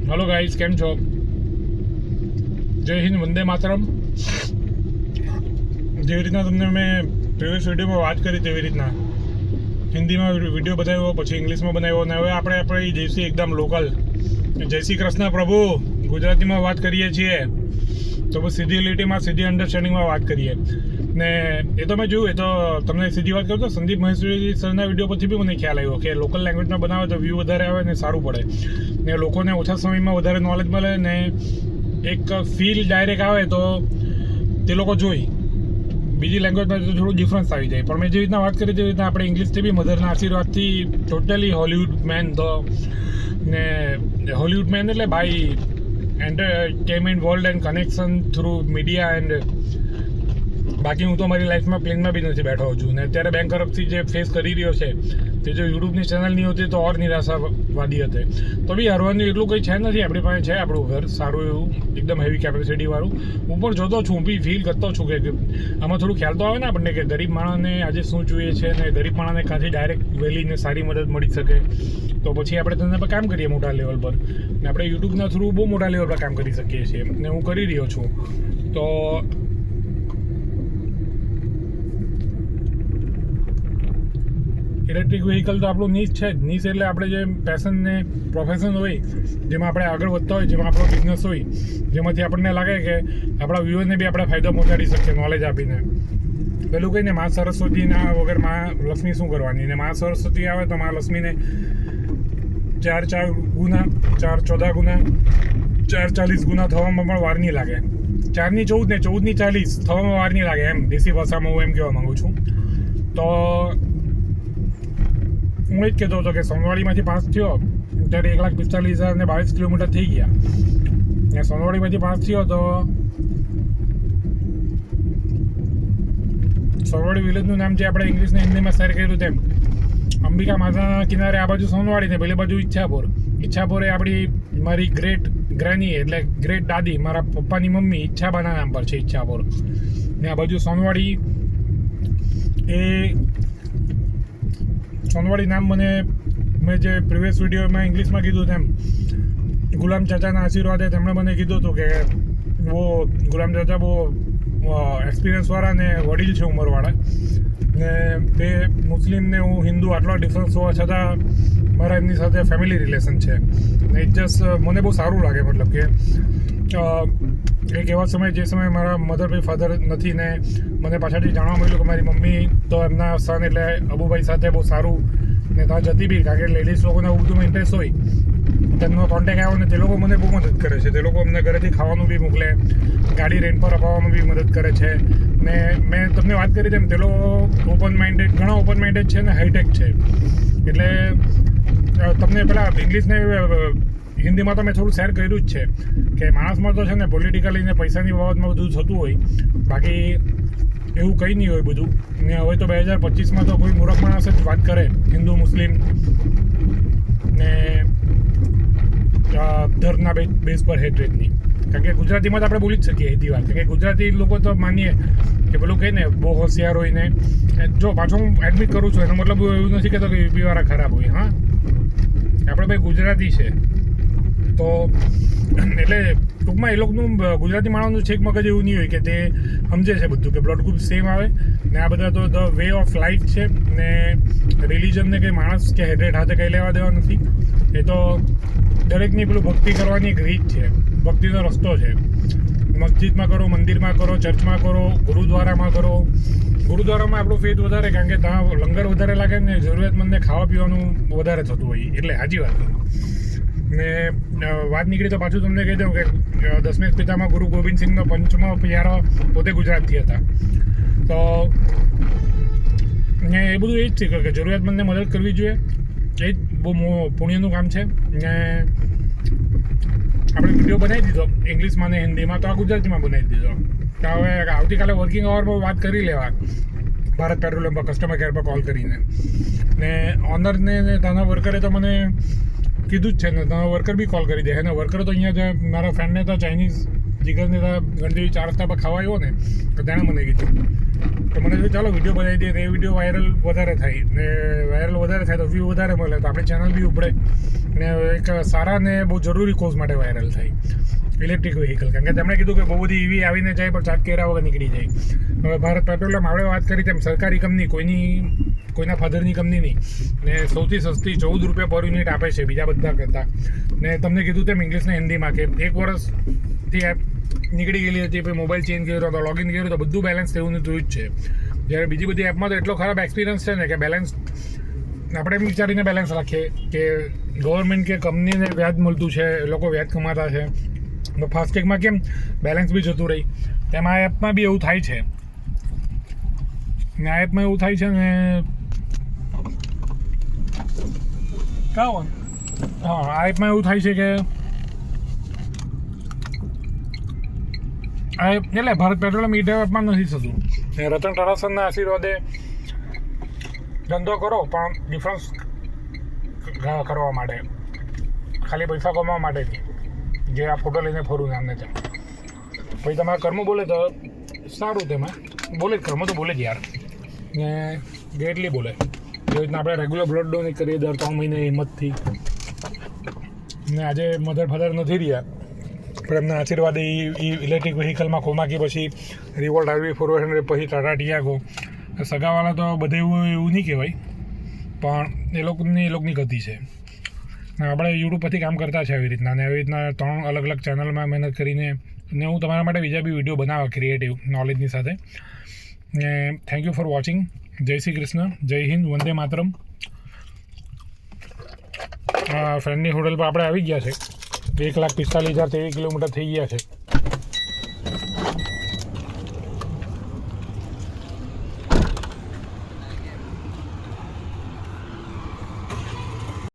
Hello guys, કેમ છો? જય હિન્દ, વંદે માતરમ. જેવી રીતના તમને મેં પ્રીવિયસ વિડીયોમાં વાત કરી તેવી રીતના હિન્દીમાં વિડીયો બનાવ્યો, પછી ઇંગ્લિશમાં બનાવ્યો, અને હવે આપણે આપણી જયશ્રી એકદમ લોકલ જય શ્રી કૃષ્ણ પ્રભુ ગુજરાતીમાં વાત કરીએ છીએ. તો બસ સીધી લીટીમાં સીધી અન્ડરસ્ટેન્ડિંગમાં વાત કરીએ ને. એ તો મેં જોયું, એ તો તમને સીધી વાત કરું તો સંદીપ મહેશ્વરી સરના વિડીયો પરથી બી મને ખ્યાલ આવ્યો કે લોકલ લેંગ્વેજમાં બનાવે તો વ્યૂ વધારે આવે ને સારું પડે ને, લોકોને ઓછા સમયમાં વધારે નોલેજ મળે ને એક ફીલ ડાયરેક્ટ આવે તો તે લોકો જોઈ. બીજી લેંગ્વેજમાં તો થોડું ડિફરન્સ આવી જાય. પણ મેં જે રીતના વાત કરી તેવી રીતના આપણે ઇંગ્લિશથી બી મધરના આશીર્વાદથી ટોટલી હોલિવૂડ મેન તો ને હોલિવૂડ મેન એટલે ભાઈ entertainment world and connection through media and. બાકી હું તો મારી લાઈફમાં પ્લેનમાં બી નથી બેઠો છું ને અત્યારે બેંક તરફથી જે ફેસ કરી રહ્યો છે તે જો યુટ્યુબની ચેનલ નહીં હોતી તો ઓર નિરાશાવાદી હતી. તો બી હરવાનું એટલું કંઈ છે નથી. આપણી પાસે છે આપણું ઘર સારું એવું એકદમ હેવી કેપેસિટીવાળું. હું પણ જોતો છું, હું બી ફીલ કરતો છું કે આમાં થોડું ખ્યાલ તો આવે ને આપણને કે ગરીબ માણસને આજે શું જોઈએ છે ને ગરીબ માણસને કાંથી ડાયરેક્ટ વહેલીને સારી મદદ મળી શકે. તો પછી આપણે તેના પર કામ કરીએ મોટા લેવલ પર ને આપણે યુટ્યુબના થ્રુ બહુ મોટા લેવલ પર કામ કરી શકીએ છીએ ને હું કરી રહ્યો છું. તો ઇલેક્ટ્રિક વ્હીકલ તો આપણું નીચ છે જ. નીચ એટલે આપણે જે પેશન ને પ્રોફેશન હોય, જેમાં આપણે આગળ વધતા હોય, જેમાં આપણો બિઝનેસ હોય, જેમાંથી આપણને લાગે કે આપણા વ્યુઅરને બી આપણે ફાયદો પહોંચાડી શકીએ નોલેજ આપીને. પેલું કહીને મા સરસ્વતીના વગર મા લક્ષ્મી શું કરવાની, ને મા સરસ્વતી આવે તો મા લક્ષ્મીને 4 ગુના 4 ગુના 40 ગુના થવામાં પણ વાર નહીં લાગે. 4 ની 14 ને 14 ની 40 થવામાં વાર નહીં લાગે, એમ દેશી ભાષામાં હું એમ કહેવા માગું છું. તો હું એ જ કહેતો હતો કે સોનવાડીમાંથી પાસ થયો ત્યારે 1,45,022 કિલોમીટર થઈ ગયા ને. સોનવાડીમાંથી પાસ થયો તો સોનવાડી વિલેજનું નામ જે આપણે ઇંગ્લિશ ને હિન્દીમાં શેર કર્યું તેમ અંબિકા માતાના કિનારે આ બાજુ સોનવાડી ને પેલી બાજુ ઈચ્છાપુર. ઈચ્છાપુર એ આપણી મારી ગ્રેટ ગ્રેની એટલે ગ્રેટ દાદી, મારા પપ્પાની મમ્મી ઈચ્છાબાના નામ પર છે ઈચ્છાપુર ને. આ બાજુ સોનવાડી એ સોનવાડી નામ મને મેં જે પ્રીવિયસ વિડીયોમાં ઇંગ્લિશમાં કીધું તેમ ગુલામ ચાચાના આશીર્વાદે તેમણે મને કીધું હતું કે વો ગુલામ ચાચા બહુ એક્સપિરિયન્સવાળા ને વડીલ છે ઉંમરવાળા ને. તે મુસ્લિમ ને હું હિન્દુ આટલો ડિફરન્સ હોવા છતાં મારા એમની સાથે ફેમિલી રિલેશન છે ને. ઇટ જસ્ટ મને બહુ સારું લાગે. મતલબ કે એક એવા સમય જે સમયે મારા મધર ભાઈ ફાધર નથી ને મને પાછળથી જાણવા મળ્યું કે મારી મમ્મી તો એમના સન એટલે અબુભાઈ સાથે બહુ સારું ને ત્યાં જતી બી, કારણ કે લેડીઝ લોકોને એવું બધું ઇન્ટરેસ્ટ હોય. તેમનો કોન્ટેક્ટ આવ્યો ને તે લોકો મને બહુ મદદ કરે છે. તે લોકો અમને ઘરેથી ખાવાનું બી મોકલે, ગાડી રેન્ટ પર અપાવવામાં બી મદદ કરે છે ને. મેં તમને વાત કરી તેમ તે લોકો ઓપન માઇન્ડેડ, ઘણા ઓપન માઇન્ડેડ છે ને હાઈટેક છે. એટલે તમને પેલા ઇંગ્લિશને હિન્દીમાં તો મેં થોડું શેર કર્યું જ છે કે માણસમાં તો છે ને પોલિટિકલી ને પૈસાની બાબતમાં બધું થતું હોય, બાકી એવું કંઈ નહીં હોય બધું ને. હવે તો 2025માં તો કોઈ મૂર્ખ માણસ જ વાત કરે હિન્દુ મુસ્લિમ ને ધર્મના બેઝ પર હેટ્રેડની. કારણ કે ગુજરાતીમાં તો આપણે બોલી જ શકીએ હિન્દી વાત. કારણ કે ગુજરાતી લોકો તો માનીએ કે પેલું કહે ને બહુ હોશિયાર હોય ને. જો પાછું હું એડમિટ કરું છું, એનો મતલબ એવું નથી કહેતો કે યુપીવાળા ખરાબ હોય. હા, આપણે ભાઈ ગુજરાતી છે તો એટલે ટૂંકમાં એ લોકોનું ગુજરાતી માણસનું છેક મગજ એવું નહીં હોય કે તે સમજે છે બધું કે બ્લડ ગ્રુપ સેમ આવે ને. આ બધા તો ધ વે ઓફ લાઈફ છે ને. રિલિજનને કંઈ માણસ કે હેડેડ હાથે કંઈ લેવા દેવા નથી. એ તો દરેકની પેલું ભક્તિ કરવાની એક રીત છે, ભક્તિનો રસ્તો છે. મસ્જિદમાં કરો, મંદિરમાં કરો, ચર્ચમાં કરો, ગુરુદ્વારામાં કરો. ગુરુદ્વારામાં આપણું ફેથ વધારે, કારણ કે ત્યાં લંગર વધારે લાગે ને જરૂરિયાતમંદને ખાવા પીવાનું વધારે થતું હોય. એટલે સાચી વાત કરું ને. વાત નીકળી તો પાછું તમને કહી દઉં કે 10મેં પિતામાં ગુરુ ગોવિંદ સિંહનો 5મો પ્યારો પોતે ગુજરાતથી હતા. તો ને એ બધું એ જ શીખ્યું કે જરૂરિયાતમંદને મદદ કરવી જોઈએ. એ જ બહુ પુણ્યનું કામ છે ને. આપણે વિડીયો બનાવી દીધો ઇંગ્લિશમાં ને હિન્દીમાં, તો આ ગુજરાતીમાં બનાવી દીધો. તો હવે આવતીકાલે વર્કિંગ અવરમાં વાત કરી લેવા ભારત પેટ્રોલિયમ પર કસ્ટમર કેર પર કોલ કરીને ને. ઓનરને ત્યાંના વર્કરે તો મને કીધું જ છે ને, ત્યાંના વર્કર બી કોલ કરી દે. અને વર્કર તો અહીંયા મારા ફ્રેન્ડને તો ચાઇનીઝ જીગરને તો ગણદેવી 4 રસ્તા પર ખાવા આવ્યો ને તો તેણે મને કીધું તો મને થયું ચાલો વિડીયો બનાવી દઈએ તો એ વિડીયો વાયરલ વધારે થાય ને વાયરલ વધારે થાય તો વ્યૂ વધારે મળે તો આપણી ચેનલ બી ઉપડે ને એક સારા ને બહુ જરૂરી કોઝ માટે વાયરલ થાય ઇલેક્ટ્રિક વ્હીકલ. કારણ કે તેમણે કીધું કે બહુ બધી ઈવી આવીને જાય પણ ચાર્જ કર્યા વગર નીકળી જાય. હવે ભારત પેટ્રોલિયમ આપણે વાત કરી તેમ સરકારી કંપની કોઈના ફાધરની કંપની નહીં ને સૌથી સસ્તી 14 રૂપિયા પર યુનિટ આપે છે બીજા બધા કરતાં. ને તમને કીધું તેમ ઇંગ્લિશ ને હિન્દીમાં કે 1 વર્ષથી એપ નીકળી ગયેલી હતી પછી મોબાઈલ ચેન્જ કર્યો તો લોગિન કર્યું તો બધું બેલેન્સ થયું ને થયું જ છે. જ્યારે બીજી બધી એપમાં તો એટલો ખરાબ એક્સપિરિયન્સ છે ને કે બેલેન્સ આપણે એમ વિચારીને બેલેન્સ રાખીએ કે ગવર્મેન્ટ કે કંપનીને વ્યાજ મળતું છે એ લોકો વ્યાજ કમાતા છે તો ફાસ્ટેગમાં કેમ બેલેન્સ બી જતું રહી તેમ આ એપમાં બી એવું થાય છે ને આ એપમાં એવું થાય છે ને આ એપમાં એવું થાય છે કે આ એટલે ભારત પેટ્રોલિયમ ઈ એપમાં નથી થતું. રતન ટાટા સરના આશીર્વાદે ધંધો કરો પણ ડિફરન્સ કરવા માટે ખાલી પૈસા કમાવા માટે જે આ ફોટો લઈને ફરું આમને ત્યાં પછી તમારા કર્મ બોલે તો સારું તેમાં બોલે જ કર્મ તો બોલે જ યાર ને ગેટલી બોલે જેવી રીતના આપણે રેગ્યુલર બ્લડ ડોનેટ કરીએ દર 3 મહિને હિંમતથી ને આજે મધર ફાધર નથી રહ્યા પણ એમના આશીર્વાદ એ ઇલેક્ટ્રિક વ્હીકલમાં ખોમાકી પછી રિવોલ્ટ આવી 400 પછી ટાટા ટિયાગો સગાવાળા તો બધે એવું નહીં કહેવાય પણ એ લોકોની ગતિ છે. આપણે યુટ્યુબ પરથી કામ કરતા છે આવી રીતના ને આવી રીતના 3 અલગ અલગ ચેનલમાં મહેનત કરીને ને હું તમારા માટે બીજા બી વિડીયો બનાવવા ક્રિએટિવ નોલેજની સાથે ને થેન્ક યુ ફોર વોચિંગ. જય શ્રી કૃષ્ણ, જય હિન્દ, વંદે માતરમ. ફ્રેન્ડની હોટલ પર આપણે આવી ગયા છે 1,45,023 કિલોમીટર થઈ ગયા છે.